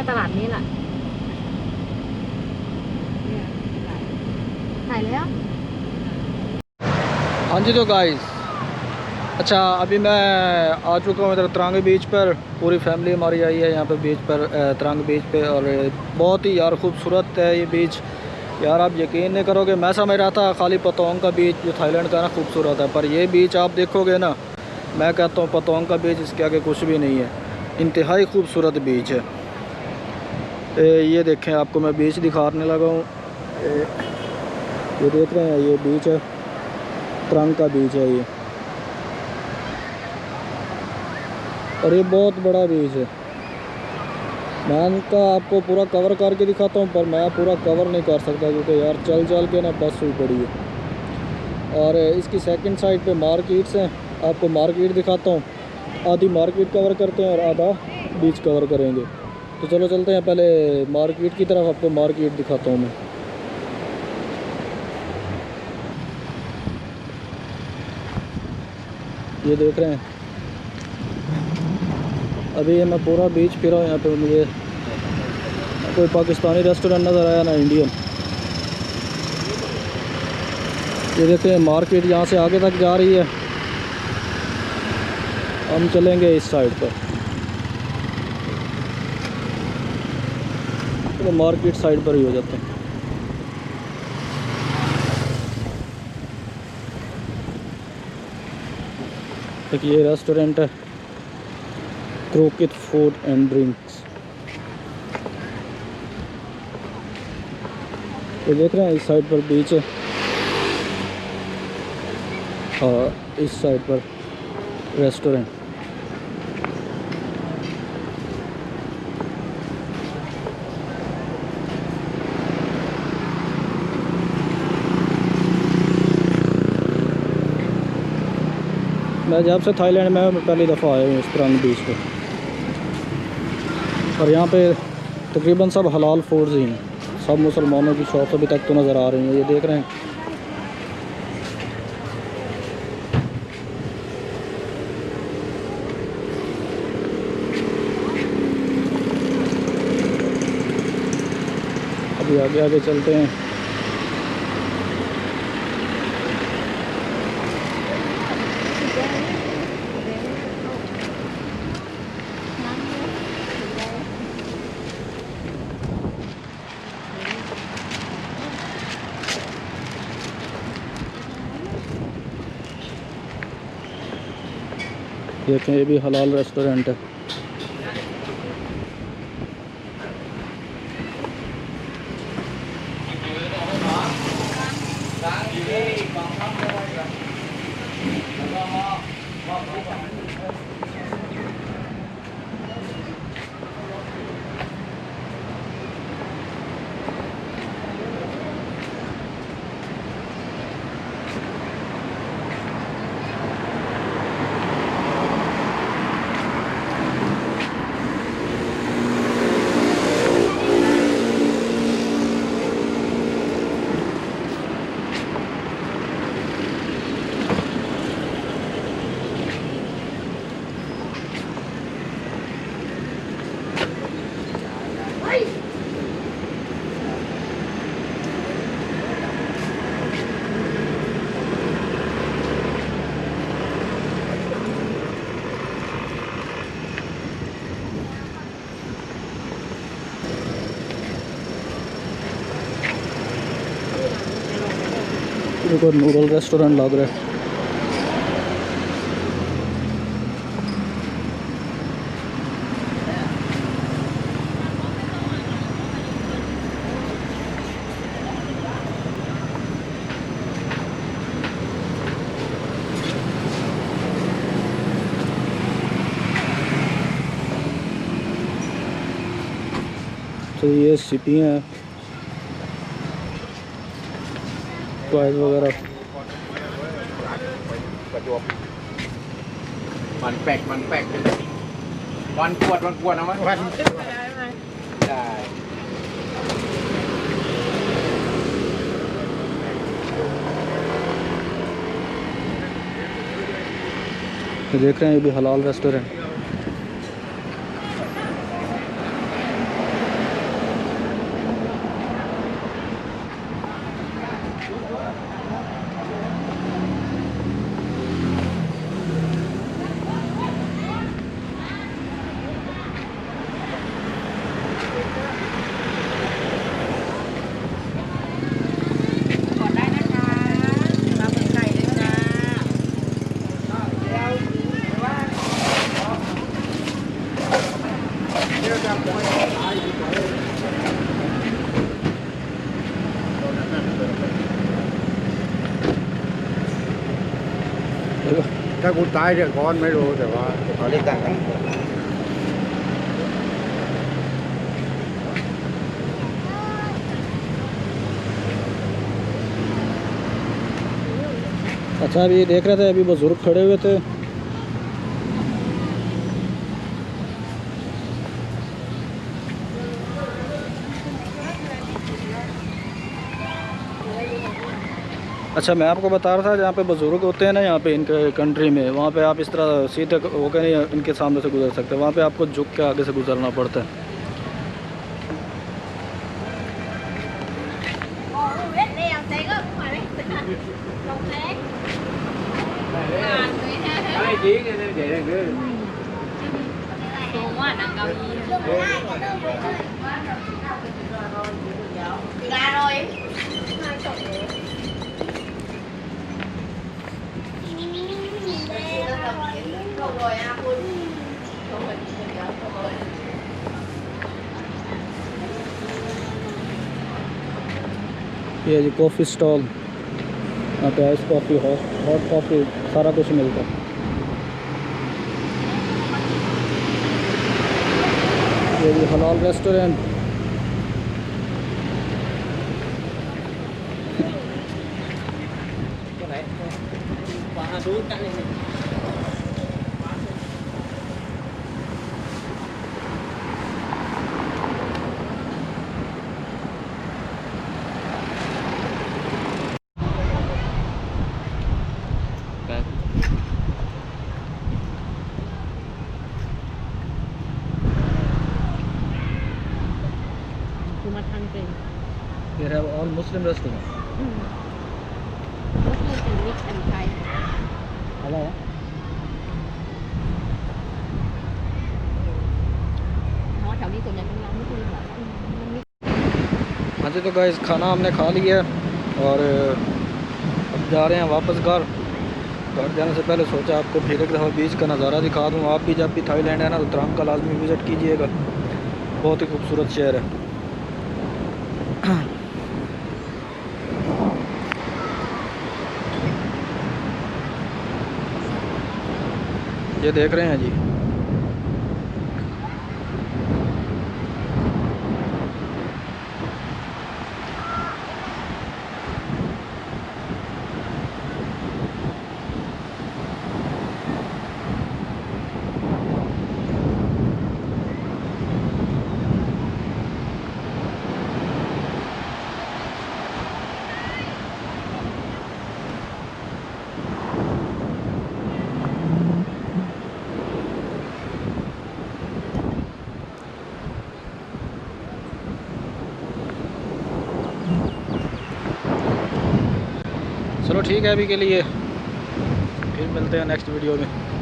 ตลาดนี้แหละถ่ายแล้ว हाँ जी तो गाइस, अच्छा अभी मैं आ चुका हूँ इधर त्रांग बीच पर। पूरी फैमिली हमारी आई है यहाँ पे बीच पर, त्रांग बीच पे। और बहुत ही यार खूबसूरत है ये बीच। यार आप यकीन नहीं करोगे, मैं समझ रहा था खाली पतोंग का बीच जो थाईलैंड का ना खूबसूरत है, पर ये बीच आप देखोगे ना, मैं कहता हूँ पतोंग का बीच इसके आगे कुछ भी नहीं है। इंतहाई खूबसूरत बीच है। ये देखें, आपको मैं बीच दिखाने लगा हूँ। ये देख रहे हैं, ये बीच है, त्रांग का बीच है ये। और ये बहुत बड़ा बीच है। मैं इनका आपको पूरा कवर करके दिखाता हूँ, पर मैं पूरा कवर नहीं कर सकता क्योंकि यार चल चल के ना बस हुई पड़ी है। और इसकी सेकंड साइड पे मार्केट्स हैं, आपको मार्केट दिखाता हूँ। आधी मार्केट कवर करते हैं और आधा बीच कवर करेंगे। तो चलो चलते हैं, पहले मार्केट की तरफ आपको मार्केट दिखाता हूँ मैं। ये देख रहे हैं, अभी ये मैं पूरा बीच फिरा हूँ। यहाँ पे मुझे कोई पाकिस्तानी रेस्टोरेंट नज़र आया ना इंडियन। ये देखते हैं मार्केट यहाँ से आगे तक जा रही है, हम चलेंगे इस साइड पर। तो मार्केट साइड पर ही हो जाते हैं। एक ये रेस्टोरेंट है, क्रोकित फूड एंड ड्रिंक्स। ये देख रहे हैं इस साइड पर बीच है और इस साइड पर रेस्टोरेंट। मैं जब से थाईलैंड में पहली दफ़ा आया हूँ इस त्रांग बीच पे। और यहाँ पे तकरीबन सब हलाल फूड्स ही हैं। सब मुसलमानों की शॉप अभी तक तो नज़र आ रही हैं। ये देख रहे हैं, अभी आगे आगे चलते हैं। देखें, ये भी हलाल रेस्टोरेंट है। देखो नूडल रेस्टोरेंट लग रहा है। तो ये सीपियाँ हैं, टॉयज वगैरह।มันแปลกวันขวดเอาไหมวันได้ देख रहे हैं ये भी हलाल रेस्टोरेंट। ถ้ากูตายเดือดร้อนไม่รู้แต่ว่า เขาเรียกกันนะ अच्छा अभी देख रहे थे, अभी बुजुर्ग खड़े हुए थे। अच्छा मैं आपको बता रहा था, जहाँ पे बुजुर्ग होते हैं ना यहाँ पे इनके कंट्री में, वहाँ पे आप इस तरह सीधे होकर नहीं इनके सामने से गुजर सकते, वहाँ पे आपको झुक के आगे से गुजरना पड़ता है। ये जी कॉफ़ी स्टॉल, यहाँ पे आइस कॉफ़ी, हॉट कॉफ़ी, सारा कुछ मिलता है। ये जी हलाल restaurant. Here have all Muslim restaurants. Halal है? हाँ जी, तो गाइस खाना हमने खा लिया है और अब जा रहे हैं वापस घर। घर जाने से पहले सोचा आपको फिर एक दफ़ा बीच का नज़ारा दिखा दूँ। आप भी जब भी थाईलैंड है ना तो त्रांग का लाजमी विज़िट कीजिएगा, बहुत ही खूबसूरत शहर है। ये देख रहे हैं जी, चलो ठीक है अभी के लिए, फिर मिलते हैं नेक्स्ट वीडियो में।